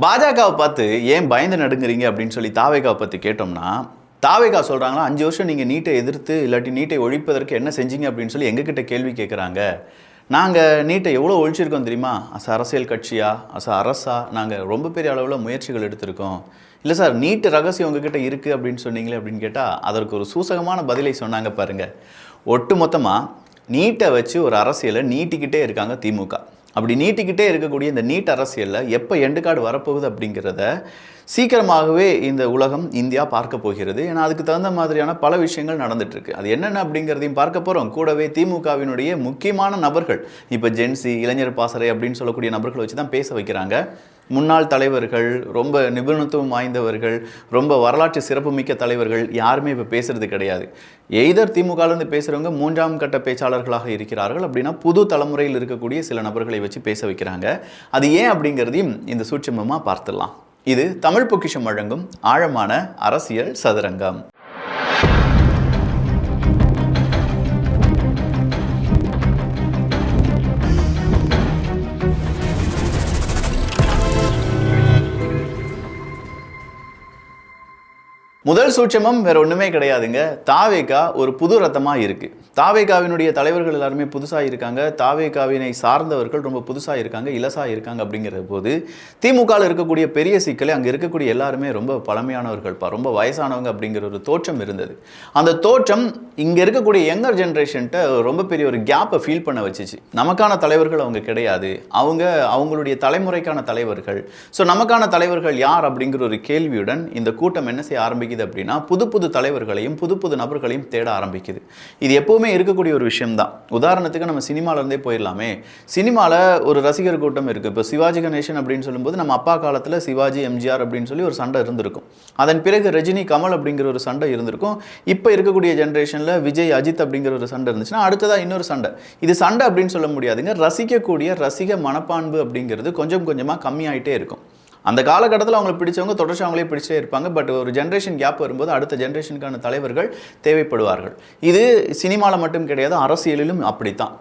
பாஜகவை பார்த்து ஏன் பயந்து நடுங்குறீங்க அப்படின்னு சொல்லி தாவேகாவை பற்றி கேட்டோம்னா, தாவேகா சொல்கிறாங்களா 5 வருஷம் நீங்கள் நீட்டை எதிர்த்து இல்லாட்டி நீட்டை ஒழிப்பதற்கு என்ன செஞ்சீங்க அப்படின்னு சொல்லி எங்ககிட்ட கேள்வி கேட்குறாங்க. நாங்கள் நீட்டை எவ்வளோ ஒழிச்சிருக்கோம் தெரியுமா? அரசியல் கட்சியா, அரசா நாங்கள் ரொம்ப பெரிய அளவில் முயற்சிகள் எடுத்திருக்கோம். இல்லை சார், நீட்டு ரகசியம் உங்ககிட்ட இருக்குது அப்படின்னு சொன்னீங்களே அப்படின்னு கேட்டால் அதற்கு ஒரு சூசகமான பதிலை சொன்னாங்க பாருங்கள். ஒட்டு மொத்தமாக நீட்டை வச்சு ஒரு அரசியலை நீட்டிக்கிட்டே இருக்காங்க திமுக. அப்படி நீட்டிக்கிட்டே இருக்கக்கூடிய இந்த நீட் அரசியலில் எப்போ எண்டு கார்டு வரப்போகுது அப்படிங்கிறத சீக்கிரமாகவே இந்த உலகம் இந்தியா பார்க்க போகிறது. ஏன்னா அதுக்கு தகுந்த மாதிரியான பல விஷயங்கள் நடந்துட்டுருக்கு. அது என்னென்ன அப்படிங்கிறதையும் பார்க்க போகிறோம். கூடவே திமுகவினுடைய முக்கியமான நபர்கள், இப்போ ஜென்சி, இளைஞர் பாசறை அப்படின்னு சொல்லக்கூடிய நபர்களை வச்சு தான் பேச வைக்கிறாங்க. முன்னாள் தலைவர்கள், ரொம்ப நிபுணத்துவம் வாய்ந்தவர்கள், ரொம்ப வரலாற்று சிறப்புமிக்க தலைவர்கள் யாருமே இப்போ பேசுறது கிடையாது. எய்தர் திமுகலேருந்து பேசுகிறவங்க 3ஆம் கட்ட பேச்சாளர்களாக இருக்கிறார்கள், அப்படின்னா புது தலைமுறையில் இருக்கக்கூடிய சில நபர்களை வச்சு பேச வைக்கிறாங்க. அது ஏன் அப்படிங்கிறதையும் இந்த சூட்சமமாக பார்த்துடலாம். இது தமிழ் பொக்கிஷம் வழங்கும் ஆழமான அரசியல் சதுரங்கம். முதல் சூட்சமம் வேற ஒன்றுமே கிடையாதுங்க. தாவேகா ஒரு புது ரத்தமாக இருக்குது. தாவேகாவினுடைய தலைவர்கள் எல்லாருமே புதுசாக இருக்காங்க. தாவேகாவினை சார்ந்தவர்கள் ரொம்ப புதுசாக இருக்காங்க, இலசாக இருக்காங்க. அப்படிங்கிற போது திமுகவில் இருக்கக்கூடிய பெரிய சிக்கலை அங்கே இருக்கக்கூடிய எல்லாருமே ரொம்ப பழமையானவர்கள், ரொம்ப வயசானவங்க அப்படிங்கிற ஒரு தோற்றம் இருந்தது. அந்த தோற்றம் இங்கே இருக்கக்கூடிய யங்கர் ஜென்ரேஷன்ட்ட ரொம்ப பெரிய ஒரு கேப்பை ஃபீல் பண்ண வச்சுச்சு. நமக்கான தலைவர்கள் அவங்க கிடையாது, அவங்களுடைய தலைமுறைக்கான தலைவர்கள். ஸோ நமக்கான தலைவர்கள் யார் அப்படிங்கிற ஒரு கேள்வியுடன் இந்த கூட்டம் என்ன செய்ய ஆரம்பிக்குது அப்படின்னா, புது தலைவர்களையும் புது நபர்களையும் தேட ஆரம்பிக்குது. இது எப்பவுமே இருக்கக்கூடிய ஒரு விஷயம் தான். உதாரணத்துக்கு நம்ம சினிமால இருந்தே போயிடலாமே. சினிமால ஒரு ரசிகர் கூட்டம் இருக்கு. இப்போ சிவாஜி கணேசன் அப்படின்னு சொல்லும்போது நம்ம அப்பா காலத்தில் சிவாஜி, எம்ஜிஆர் அப்படின்னு சொல்லி ஒரு சண்டை இருந்திருக்கும். அதன் பிறகு ரஜினி, கமல் அப்படிங்கிற ஒரு சண்டை இருந்திருக்கும். இப்போ இருக்கக்கூடிய ஜென்ரேஷனில் விஜய், அஜித் அப்படிங்கிற ஒரு சண்டை இருந்துச்சுன்னா அடுத்ததாக இன்னொரு சண்டை. இது சண்டை அப்படின்னு சொல்ல முடியாதுங்க. ரசிக்கக்கூடிய ரசிக மனப்பான்பு அப்படிங்கிறது கொஞ்சம் கொஞ்சமாக கம்மியாயிட்டே இருக்கும். அந்த காலகட்டத்தில் அவங்களை பிடிச்சவங்க தொடர்ச்சி அவங்களே பிடிச்சே இருப்பாங்க. பட் ஒரு ஜென்ரேஷன் கேப் வரும்போது அடுத்த ஜென்ரேஷனுக்கான தலைவர்கள் தேவைப்படுவார்கள். இது சினிமாவில் மட்டும் கிடையாது, அரசியலிலும் அப்படித்தான்.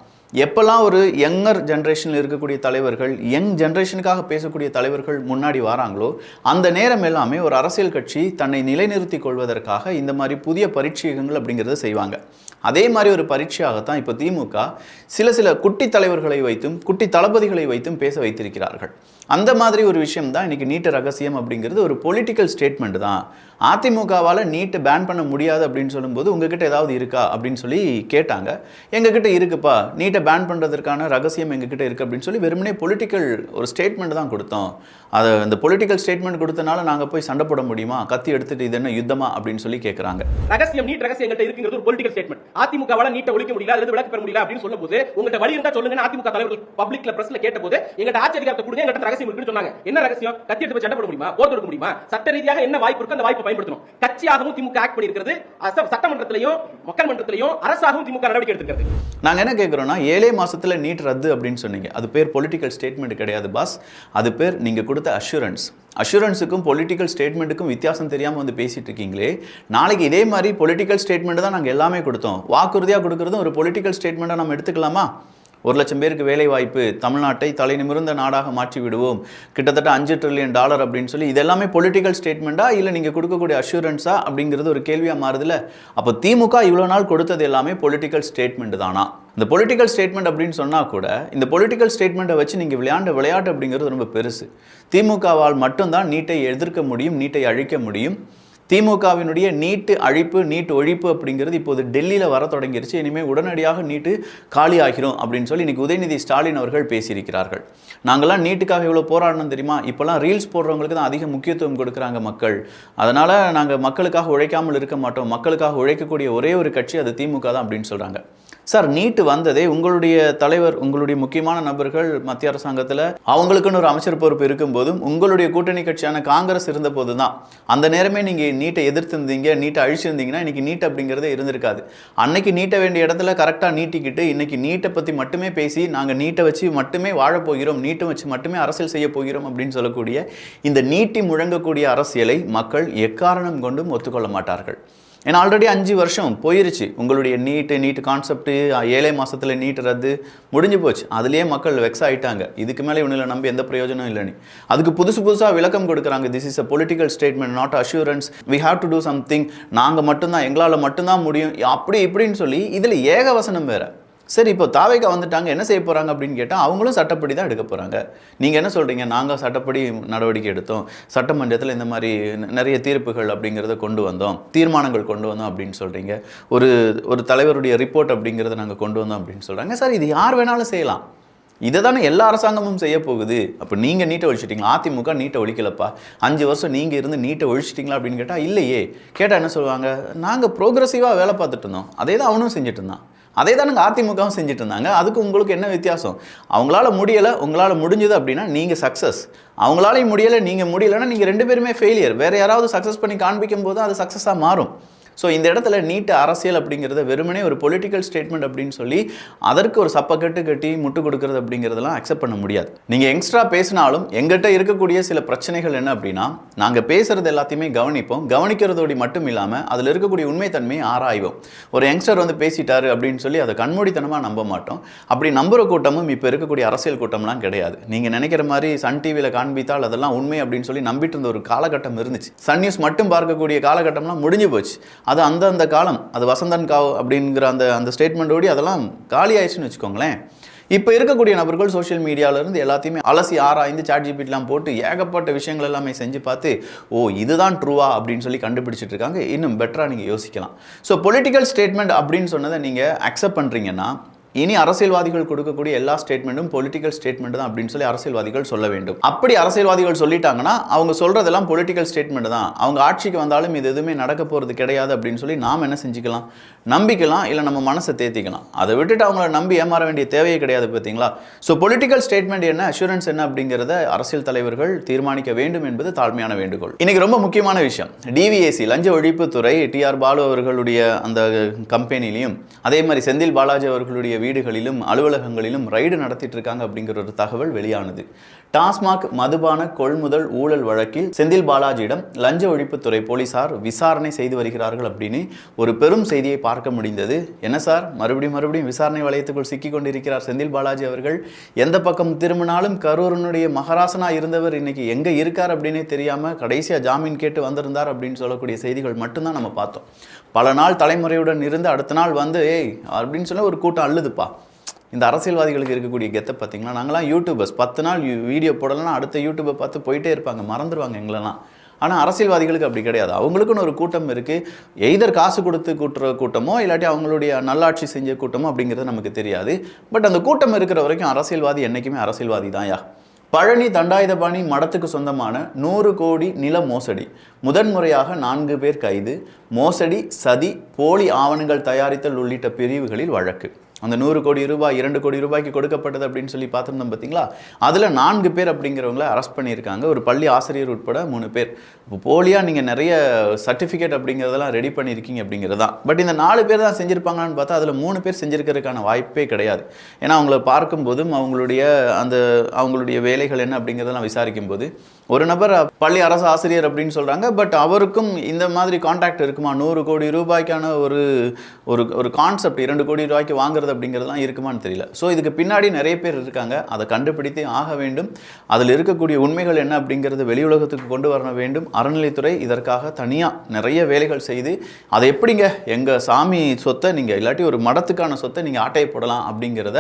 எப்பெல்லாம் ஒரு யங்கர் ஜென்ரேஷனில் இருக்கக்கூடிய தலைவர்கள், யங் ஜென்ரேஷனுக்காக பேசக்கூடிய தலைவர்கள் முன்னாடி வராங்களோ அந்த நேரம் எல்லாமே ஒரு அரசியல் கட்சி தன்னை நிலைநிறுத்திக் கொள்வதற்காக இந்த மாதிரி புதிய பரீட்சைகள் அப்படிங்கிறத செய்வாங்க. அதே மாதிரி ஒரு பரீட்சையாகத்தான் இப்போ திமுக சில குட்டி தலைவர்களை வைத்தும் குட்டி தளபதிகளை வைத்தும் பேச வைத்திருக்கிறார்கள். அந்த மாதிரி ஒரு விஷயம் தான் இன்னைக்கு நீட்டு ரகசியம் அப்படிங்கிறது. ஒரு பொலிட்டிக்கல் ஸ்டேட்மெண்ட் தான். அதிமுகவால் நீட்டு பேன் பண்ண முடியாது அப்படின்னு சொல்லும்போது உங்ககிட்ட ஏதாவது இருக்கா அப்படின்னு சொல்லி கேட்டாங்க. எங்ககிட்ட இருக்குப்பா, நீட்டை பேன் பண்ணுறதுக்கான ரகசியம் எங்ககிட்ட இருக்குது அப்படின்னு சொல்லி வெறுமனே பொலிட்டிக்கல் ஒரு ஸ்டேட்மெண்ட் தான் கொடுத்தோம். அதை அந்த பொலிட்டிக்கல் ஸ்டேட்மெண்ட் கொடுத்தனால நாங்கள் போய் சண்டை போட முடியுமா, கத்தி எடுத்துட்டு இது என்ன யுத்தமா அப்படின்னு சொல்லி கேட்குறாங்க. ரகசியம், நீட் ரகசியம் எங்கள்கிட்ட இருக்குங்கிறது ஒரு பொலிட்டிக்கல் ஸ்டேட்மெண்ட். அதிமுகவால் நீட்டை ஒழிக்க முடியல, அது விளக்க பெற முடியல அப்படின்னு சொல்லும்போது உங்கள்கிட்ட வழி இருந்தா சொல்லுங்க. அதிமுக தலைவர்கள் பப்ளிக்ல பிரஸ்ல கேட்டபோது எங்கள்கிட்ட ஆட்சி அதிகாரத்தை கொடுங்க, எங்கள்கிட்ட ரகசியம் இருக்குன்னு சொன்னாங்க. என்ன ரகசியம்? கத்தி எடுத்து சண்டை போட முடியுமா, போர் தொடுக்க முடியுமா, சட்ட ரீதியாக என்ன வாய்ப்பு இருக்கு அந்த வாய்ப்பை பயன்படுத்தணும். கட்சியாகவும் திமுக ஆக்ட் பண்ணியிருக்கிறது, சட்டமன்றத்திலையும் மக்கள் மன்றத்திலையும் அரசாகவும் திமுக நடவடிக்கை எடுத்திருக்கிறது. நாங்கள் என்ன கேட்குறோம்னா, 7 மாசத்துல நீட் ரத்து அப்படின்னு சொன்னீங்க. அது பேர் பொலிட்டிக்கல் ஸ்டேட்மெண்ட் கிடையாது பாஸ். அது பேர் நீங்க கொடுத்த அஷூரன்ஸ். அஷூரன்ஸுக்கும் பொலிட்டிக்கல் ஸ்டேட்மெண்ட்டுக்கும் வித்தியாசம் தெரியாமல் வந்து பேசிட்டு இருக்கீங்களே. நாளைக்கு இதே மாதிரி பொலிட்டிக்கல் ஸ்டேட்மெண்ட் தான் நாங்கள் எல்லாமே கொடுத்தோம். வாக்குறுதியாக கொடுக்குறதும் ஒரு பொலிட்டிக்கல் ஸ்டேட்மெண்ட்டாக நம்ம எடுத்துக்கலாமா? 1 லட்சம் பேருக்கு வேலை வாய்ப்பு, தமிழ்நாட்டை தலை நிமிர்ந்த நாடாக மாற்றி விடுவோம், கிட்டத்தட்ட $5 trillion அப்படின்னு சொல்லி இதெல்லாமே பொலிட்டிக்கல் ஸ்டேட்மெண்ட்டா இல்லை நீங்கள் கொடுக்கக்கூடிய அஷூரன்ஸா அப்படிங்கிறது ஒரு கேள்வியாக மாறுதுல்ல. அப்போ திமுக இவ்வளோ நாள் கொடுத்தது எல்லாமே பொலிட்டிக்கல் ஸ்டேட்மெண்ட் தானா? இந்த பொலிட்டிக்கல் ஸ்டேட்மெண்ட் அப்படின்னு சொன்னால் கூட இந்த பொலிட்டிக்கல் ஸ்டேட்மெண்ட்டை வச்சு நீங்கள் விளையாட்டு அப்படிங்கிறது ரொம்ப பெருசு. திமுகவால் மட்டும்தான் நீட்டை எதிர்க்க முடியும், நீட்டை அழிக்க முடியும். திமுகவினுடைய நீட்டு அழிப்பு, நீட்டு ஒழிப்பு அப்படிங்கிறது இப்போது டெல்லியில் வர தொடங்கிருச்சு. இனிமேல் உடனடியாக நீட்டு காலி ஆகிரும் அப்படின்னு சொல்லி இன்றைக்கி உதயநிதி ஸ்டாலின் அவர்கள் பேசியிருக்கிறார்கள். நாங்கள்லாம் நீட்டுக்காக இவ்வளோ போராடணும் தெரியுமா? இப்போலாம் ரீல்ஸ் போடுறவங்களுக்கு தான் அதிக முக்கியத்துவம் கொடுக்குறாங்க மக்கள். அதனால் நாங்கள் மக்களுக்காக உழைக்காமல் இருக்க மாட்டோம், மக்களுக்காக உழைக்கக்கூடிய ஒரே ஒரு கட்சி அது திமுக தான் அப்படின்னு சொல்கிறாங்க. சார், நீட்டு வந்ததே உங்களுடைய தலைவர், உங்களுடைய முக்கியமான நபர்கள் மத்திய அரசாங்கத்தில் அவங்களுக்குன்னு ஒரு அமைச்சர் பொறுப்பு இருக்கும்போதும் உங்களுடைய கூட்டணி கட்சியான காங்கிரஸ் இருந்த போது தான். அந்த நேரமே நீங்கள் நீட்டை எதிர்த்திருந்தீங்க, நீட்டை அழிச்சிருந்தீங்கன்னா இன்றைக்கி நீட் அப்படிங்கிறதே இருந்திருக்காது. அன்னைக்கு நீட்ட வேண்டிய இடத்துல கரெக்டாக நீட்டிக்கிட்டு இன்றைக்கி நீட்டை பற்றி மட்டுமே பேசி நாங்கள் நீட்டை வச்சு மட்டுமே வாழப்போகிறோம், நீட்டை வச்சு மட்டுமே அரசியல் செய்ய போகிறோம் அப்படின்னு சொல்லக்கூடிய இந்த நீட்டி முழங்கக்கூடிய அரசியலை மக்கள் எக்காரணம் கொண்டும் ஒத்துக்கொள்ள மாட்டார்கள். ஏன்னா ஆல்ரெடி 5 வருஷம் போயிருச்சு. உங்களுடைய நீட் கான்செப்ட் 7 மாசத்துல நீட் ரத்து முடிஞ்சு போச்சு. அதுலயே மக்கள் வெக்ஸ் ஆயிட்டாங்க. இதுக்கு மேலே இவங்களை நம்பி எந்த பிரயோஜனம் இல்லைன்னு அதுக்கு புதுசா விளக்கம் கொடுக்குறாங்க. This is a political statement, not assurance, we have to do something, நாங்க மட்டும்தான், எங்களால் மட்டும்தான் முடியும், அப்படி இப்படின்னு சொல்லி இதுல ஏகவசனம் வேற. சரி, இப்போ தாவேகா வந்துட்டாங்க, என்ன செய்ய போகிறாங்க அப்படின்னு கேட்டால் அவங்களும் சட்டப்படி தான் எடுக்க போகிறாங்க. நீங்கள் என்ன சொல்கிறீங்க, நாங்கள் சட்டப்படி நடவடிக்கை எடுத்தோம், சட்டமன்றத்தில் இந்த மாதிரி நிறைய தீர்ப்புகள் அப்படிங்கிறத கொண்டு வந்தோம், தீர்மானங்கள் கொண்டு வந்தோம் அப்படின்னு சொல்கிறீங்க, ஒரு தலைவருடைய ரிப்போர்ட் அப்படிங்கிறத நாங்கள் கொண்டு வந்தோம் அப்படின்னு சொல்கிறாங்க. சார், இது யார் வேணாலும் செய்யலாம், இதை தானே எல்லா அரசாங்கமும் செய்ய போகுது. அப்போ நீங்கள் நீட்டை ஒழிச்சிட்டிங்களா? அதிமுக நீட்டை ஒழிக்கலப்பா, 5 வருஷம் நீங்கள் இருந்து நீட்டை ஒழிச்சிட்டிங்களா அப்படின்னு கேட்டால் இல்லையே. கேட்டால் என்ன சொல்லுவாங்க, நாங்கள் ப்ரோக்ரஸிவாக வேலை பார்த்துட்டு இருந்தோம், அதே தான் அவனும் செஞ்சுட்டு இருந்தான், அதே தான் நாங்கள் அதிமுகவும் செஞ்சுட்டு இருந்தாங்க, அதுக்கு உங்களுக்கு என்ன வித்தியாசம்? அவங்களால முடியலை, உங்களால் முடிஞ்சது அப்படின்னா நீங்கள் சக்ஸஸ், அவங்களாலையும் முடியலை, நீங்கள் முடியலைன்னா நீங்கள் 2 பேருமே ஃபெயிலியர். வேறு யாராவது சக்ஸஸ் பண்ணி காண்பிக்கும் போது அது சக்ஸஸாக மாறும். ஸோ இந்த இடத்துல நீட்டு அரசியல் அப்படிங்கிறத வெறுமனே ஒரு பொலிட்டிக்கல் ஸ்டேட்மெண்ட் அப்படின்னு சொல்லி அதற்கு ஒரு சப்பக்கட்டு கட்டி முட்டு கொடுக்கறது அப்படிங்கிறதெல்லாம் அக்செப்ட் பண்ண முடியாது. நீங்கள் எக்ஸ்ட்ரா பேசினாலும் எங்கிட்ட இருக்கக்கூடிய சில பிரச்சனைகள் என்ன அப்படின்னா, நாங்கள் பேசுகிறது எல்லாத்தையுமே கவனிப்போம், கவனிக்கிறதோடு மட்டும் இல்லாமல் அதில் இருக்கக்கூடிய உண்மைத்தன்மையை ஆராய்வோம். ஒரு யங்ஸ்டர் வந்து பேசிட்டாரு அப்படின்னு சொல்லி அதை கண்மூடித்தனமாக நம்ப மாட்டோம். அப்படி நம்புகிற கூட்டமும் இப்போ இருக்கக்கூடிய அரசியல் கூட்டம்லாம் கிடையாது. நீங்கள் நினைக்கிற மாதிரி சன் டிவியில் காண்பித்தால் அதெல்லாம் உண்மை அப்படின்னு சொல்லி நம்பிட்டு இருந்த ஒரு காலகட்டம் இருந்துச்சு. சன் நியூஸ் மட்டும் பார்க்கக்கூடிய காலகட்டம்லாம் முடிஞ்சு போச்சு. அது அந்த காலம், அது வசந்தன் காவ் அப்படிங்கிற அந்த ஸ்டேட்மெண்ட்டோடு அதெல்லாம் காலி ஆயிடுச்சுன்னு வச்சுக்கோங்களேன். இப்போ இருக்கக்கூடிய நபர்கள் சோஷியல் மீடியாவிலேருந்து எல்லாத்தையுமே அலசி ஆராய்ந்து சாட்ஜிபிட்லாம் போட்டு ஏகப்பட்ட விஷயங்கள் எல்லாமே செஞ்சு பார்த்து, ஓ இதுதான் ட்ரூவா அப்படின்னு சொல்லி கண்டுபிடிச்சிட்டு இருக்காங்க. இன்னும் பெட்டராக நீங்கள் யோசிக்கலாம். ஸோ பொலிட்டிக்கல் ஸ்டேட்மெண்ட் அப்படின்னு சொன்னதை நீங்கள் அக்செப்ட் பண்ணுறீங்கன்னா, இனி அரசியல்வாதிகள் கொடுக்கக்கூடிய எல்லா ஸ்டேட்மெண்ட்டும் பொலிட்டிக்கல் ஸ்டேட்மெண்ட் தான் அப்படின்னு சொல்லி அரசியல்வாதிகள் சொல்ல வேண்டும். அப்படி அரசியல்வாதிகள் சொல்லிட்டாங்கன்னா அவங்க சொல்றதெல்லாம் பொலிட்டிக்கல் ஸ்டேட்மெண்ட் தான், அவங்க ஆட்சிக்கு வந்தாலும் இது எதுவுமே நடக்க போகிறது கிடையாது அப்படின்னு சொல்லி நாம் என்ன செஞ்சுக்கலாம், நம்பிக்கலாம், இல்லை நம்ம மனசை தேத்திக்கலாம். அதை விட்டுட்டு அவங்கள நம்பி ஏமாற வேண்டிய தேவையே கிடையாது. பார்த்தீங்களா? ஸோ பொலிட்டிக்கல் ஸ்டேட்மெண்ட் என்ன, அஷூரன்ஸ் என்ன அப்படிங்கிறத அரசியல் தலைவர்கள் தீர்மானிக்க வேண்டும் என்பது தாழ்மையான வேண்டுகோள். இன்னைக்கு ரொம்ப முக்கியமான விஷயம், டிவிஎஸ்சி லஞ்ச ஒழிப்புத்துறை டிஆர் பாலு அவர்களுடைய அந்த கம்பெனிலையும் அதே மாதிரி செந்தில் பாலாஜி அவர்களுடைய வீடுகளிலும் அலுவலகங்களிலும் ரைடு நடத்திட்டு இருக்காங்க அப்படிங்கிற ஒரு தகவல் வெளியானது. டாஸ்மாக் மதுபான கொள்முதல் ஊழல் வழக்கில் செந்தில் பாலாஜியிடம் லஞ்ச ஒழிப்புத்துறை போலீசார் விசாரணை செய்து வருகிறார்கள் அப்படின்னு ஒரு பெரும் செய்தியை பார்க்க முடிந்தது. என்ன சார், மறுபடியும் விசாரணை வளையத்துக்குள் சிக்கி கொண்டிருக்கிறார் செந்தில் பாலாஜி அவர்கள். எந்த பக்கம் திரும்பினாலும் கரூரனுடைய மகாராசனா இருந்தவர் இன்னைக்கு எங்க இருக்கார் அப்படின்னே தெரியாம கடைசியா ஜாமீன் கேட்டு வந்திருந்தார் அப்படின்னு சொல்லக்கூடிய செய்திகள் மட்டும்தான் நம்ம பார்த்தோம். பல நாள் தலைமுறையுடன் இருந்து அடுத்த நாள் வந்து ஏய் அப்படின்னு சொல்ல ஒரு கூட்டம் அள்ளுதுப்பா. இந்த அரசியல்வாதிகளுக்கு இருக்கக்கூடிய கெத்தை பார்த்தீங்களா? நாங்களாம் யூடியூபர்ஸ், 10 நாள் வீடியோ போடலாம், அடுத்த யூடியூப்பை பார்த்து போயிட்டே இருப்பாங்க, மறந்துடுவாங்க எங்களெல்லாம். ஆனால் அரசியல்வாதிகளுக்கு அப்படி கிடையாது. அவங்களுக்குன்னு ஒரு கூட்டம் இருக்குது. எய்தர் காசு கொடுத்து கூட்டுற கூட்டமோ இல்லாட்டி அவங்களுடைய நல்லாட்சி செஞ்ச கூட்டமோ அப்படிங்கிறது நமக்கு தெரியாது. பட் அந்த கூட்டம் இருக்கிற வரைக்கும் அரசியல்வாதி என்றைக்குமே அரசியல்வாதி தான். பழனி தண்டாயுதபாணி மடத்துக்கு சொந்தமான 100 கோடி நில மோசடி, முதன்முறையாக 4 பேர் கைது, மோசடி, சதி, போலி ஆவணங்கள் தயாரித்தல் உள்ளிட்ட பிரிவுகளில் வழக்கு. அந்த 100 கோடி ரூபாய் 2 கோடி ரூபாய்க்கு கொடுக்கப்பட்டது அப்படின்னு சொல்லி பார்த்துருந்தோம் பார்த்தீங்களா? அதில் 4 பேர் அப்படிங்கிறவங்கள அரெஸ்ட் பண்ணியிருக்காங்க. ஒரு பள்ளி ஆசிரியர் உட்பட 3 பேர். இப்போ போலியாக நீங்கள் நிறைய சர்டிஃபிகேட் அப்படிங்கிறதெல்லாம் ரெடி பண்ணியிருக்கீங்க அப்படிங்கிறது தான். பட் இந்த 4 பேர் தான் செஞ்சுருப்பாங்கன்னு பார்த்தா அதில் 3 பேர் செஞ்சுருக்கிறதுக்கான வாய்ப்பே கிடையாது. ஏன்னா அவங்கள பார்க்கும்போதும் அவங்களுடைய வேலைகள் என்ன அப்படிங்கிறதெல்லாம் விசாரிக்கும் போது ஒரு நபர் பள்ளி அரசு ஆசிரியர் அப்படின்னு சொல்கிறாங்க. பட் அவருக்கும் இந்த மாதிரி கான்டாக்ட் இருக்குமா? 100 கோடி ரூபாய்க்கான ஒரு கான்செப்ட் 2 கோடி ரூபாய்க்கு வாங்குறது அப்படிங்கிறதுலாம் இருக்குமான்னு தெரியல. ஸோ இதுக்கு பின்னாடி நிறைய பேர் இருக்காங்க. அதை கண்டுபிடித்தே ஆக வேண்டும். அதில் இருக்கக்கூடிய உண்மைகள் என்ன அப்படிங்கிறது வெளி உலகத்துக்கு கொண்டு வர வேண்டும். அறநிலைத்துறை இதற்காக தனியாக நிறைய வேலைகள் செய்து அதை எப்படிங்க எங்கள் சாமி சொத்தை நீங்கள் இல்லாட்டி ஒரு மடத்துக்கான சொத்தை நீங்கள் ஆட்டையை போடலாம் அப்படிங்கிறத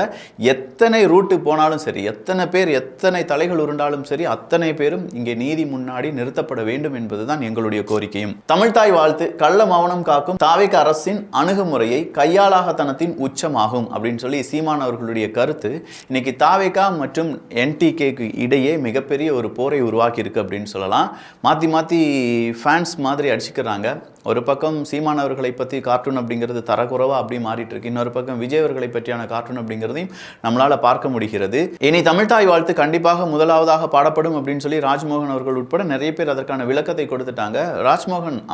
எத்தனை ரூட்டு போனாலும் சரி, எத்தனை பேர் எத்தனை தலைகள் உருண்டாலும் சரி, அத்தனை பேரும் இங்கே நீதி முன்னாடி நிறுத்தப்பட வேண்டும் என்பதுதான் எங்களுடைய கோரிக்கையும். தமிழ்தாய் வாழ்த்து. கள்ள மௌனம் காக்கும் தாவேக அரசின் அணுகுமுறையை கையாளாகத்தனத்தின் உச்சமாகும் அப்படின்னு சொல்லி சீமான் அவர்களுடைய கருத்து இன்னைக்கு தாவேகா மற்றும் என்டிகேக்கு இடையே மிகப்பெரிய ஒரு போரை உருவாக்கி இருக்கு அப்படின்னு சொல்லலாம். மாற்றி ஃபேன்ஸ் மாதிரி அடிச்சுக்கிறாங்க. ஒரு பக்கம் சீமான் அவர்களை பற்றி கார்ட்டூன் அப்படிங்கிறது தரக்குறைவாக அப்படி மாறிட்டு இருக்கு. இன்னொரு பக்கம் விஜய் அவர்களை பற்றியான கார்ட்டூன் அப்படிங்கிறதையும் நம்மளால் பார்க்க முடிகிறது. இனி தமிழ்தாய் வாழ்த்து கண்டிப்பாக முதலாவதாக பாடப்படும் அப்படின்னு சொல்லி ராஜ்மோகன் ராஜ்மோகன் அவர்கள் உட்பட நிறைய பேர் அதற்கான விளக்கத்தை கொடுத்துட்டாங்க.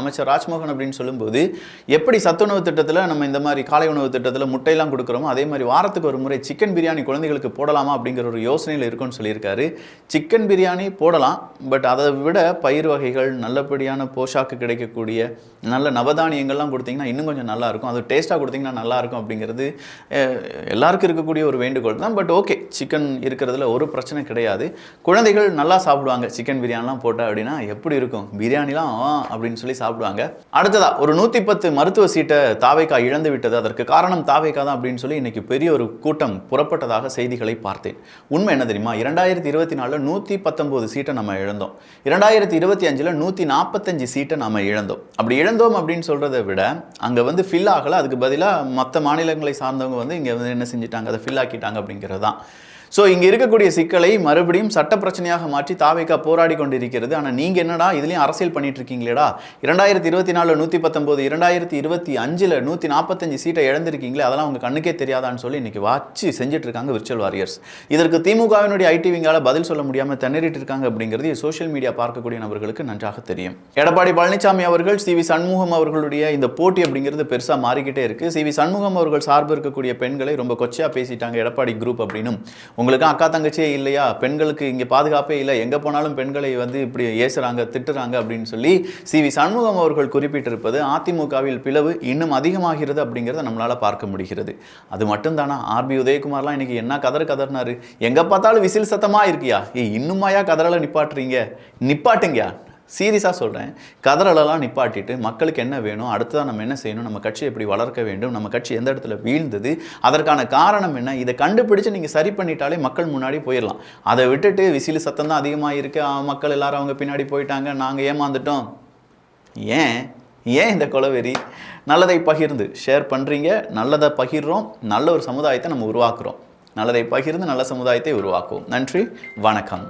அமைச்சர் ராஜ்மோகன் அப்படின்னு சொல்லும்போது எப்படி சத்துணவு திட்டத்தில் நம்ம இந்த மாதிரி காலை உணவு திட்டத்தில் முட்டையெல்லாம் கொடுக்குறோமோ அதே மாதிரி வாரத்துக்கு ஒரு முறை சிக்கன் பிரியாணி குழந்தைகளுக்கு போடலாமா அப்படிங்கிற ஒரு யோசனையில் இருக்குன்னு சொல்லியிருக்காரு. சிக்கன் பிரியாணி போடலாம், பட் அதை விட பயிர் வகைகள், நல்லபடியான போஷாக்கு கிடைக்கக்கூடிய நல்ல நவதானியங்கள்லாம் கொடுத்தீங்கன்னா இன்னும் கொஞ்சம் நல்லா இருக்கும். அது டேஸ்ட்டாக கொடுத்தீங்கன்னா நல்லா இருக்கும் அப்படிங்கிறது எல்லாருக்கும் இருக்கக்கூடிய ஒரு வேண்டுகோள் தான். பட் ஓகே, சிக்கன் இருக்கிறதுல ஒரு பிரச்சனை கிடையாது. குழந்தைகள் நல்லா சாப்பிடுவாங்க. சிக்கன் பிரியாணிலாம் போட்டால் அப்படின்னா எப்படி இருக்கும், பிரியாணிலாம் அப்படின்னு சொல்லி சாப்பிடுவாங்க. அடுத்ததா ஒரு 110 மருத்துவ சீட்டை தாவேகா இழந்து விட்டது. அதற்கு காரணம் தாவேகா தான் அப்படின்னு சொல்லி இன்னைக்கு பெரிய ஒரு கூட்டம் புறப்பட்டதாக செய்திகளை பார்த்தேன். உண்மை என்ன தெரியுமா, 2024 119 சீட்டை நம்ம இழந்தோம். 2025 145 சீட்டை நம்ம இழந்தோம். அப்படி இழந்தோம் அப்படின்னு சொல்றதை விட அங்க வந்து ஃபில் ஆகல, அதுக்கு பதிலாக மற்ற மாநிலங்களை சார்ந்தவங்க வந்து இங்க வந்து என்ன செஞ்சிட்டாங்க, அதை ஃபில் ஆக்கிட்டாங்க அப்படிங்கிறது தான். ஸோ இங்கே இருக்கக்கூடிய சிக்கலை மறுபடியும் சட்ட பிரச்சனையாக மாற்றி தாவேகா போராடி கொண்டிருக்கிறது. ஆனால் நீங்கள் என்னடா இதுலேயும் அரசியல் பண்ணிட்டு இருக்கீங்களேடா, 2024 119, 2025 145 சீட்டை இழந்திருக்கீங்களே, அதெல்லாம் உங்கள் கண்ணுக்கே தெரியாதான்னு சொல்லி இன்னைக்கு வாட்சி செஞ்சுட்டு இருக்காங்க விர்ச்சுவல் வாரியர்ஸ். இதற்கு திமுகவினுடைய ஐடி விங்கால பதில் சொல்ல முடியாமல் திணறிட்டு இருக்காங்க அப்படிங்கிறது சோஷியல் மீடியா பார்க்கக்கூடிய நபர்களுக்கு நன்றாக தெரியும். எடப்பாடி பழனிசாமி அவர்கள் சி.வி. சண்முகம் அவர்களுடைய இந்த போட்டி அப்படிங்கிறது பெருசாக மாறிக்கிட்டே இருக்கு. சி.வி. சண்முகம் அவர்கள் சார்பு இருக்கக்கூடிய பெண்களை ரொம்ப கொச்சையாக பேசிட்டாங்க எடப்பாடி குரூப் அப்படின்னும். உங்களுக்கு அக்கா தங்கச்சியே இல்லையா, பெண்களுக்கு இங்கே பாதுகாப்பே இல்லை, எங்கே போனாலும் பெண்களை வந்து இப்படி ஏசுறாங்க திட்டுறாங்க அப்படின்னு சொல்லி சி.வி. சண்முகம் அவர்கள் குறிப்பிட்டிருப்பது அதிமுகவில் பிளவு இன்னும் அதிகமாகிறது அப்படிங்கிறத நம்மளால் பார்க்க முடிகிறது. அது மட்டும்தானா, ஆர்பி உதயகுமார்லாம் இன்னைக்கு என்ன கதறினாரு, எங்கே பார்த்தாலும் விசில் சத்தமாக இருக்கியா, இன்னுமாயா கதறலை நிப்பாட்டுங்கயா. சீரியஸாக சொல்கிறேன், கதறலெல்லாம் நிப்பாட்டிட்டு மக்களுக்கு என்ன வேணும், அடுத்ததான் நம்ம என்ன செய்யணும், நம்ம கட்சியை எப்படி வளர்க்க வேண்டும், நம்ம கட்சி எந்த இடத்துல வீழ்ந்தது, அதற்கான காரணம் என்ன, இதை கண்டுபிடிச்சு நீங்கள் சரி பண்ணிட்டாலே மக்கள் முன்னாடி போயிடலாம். அதை விட்டுட்டு விசில் சத்தம் தான் அதிகமாக இருக்குது, மக்கள் எல்லாரும் அவங்க பின்னாடி போயிட்டாங்க, நாங்கள் ஏமாந்துட்டோம். ஏன் இந்த கொலவெறி? நல்லதை பகிர்ந்து ஷேர் பண்ணுறீங்க, நல்லதை பகிர்றோம், நல்ல ஒரு சமுதாயத்தை நம்ம உருவாக்குறோம். நல்லதை பகிர்ந்து நல்ல சமுதாயத்தை உருவாக்குவோம். நன்றி, வணக்கம்.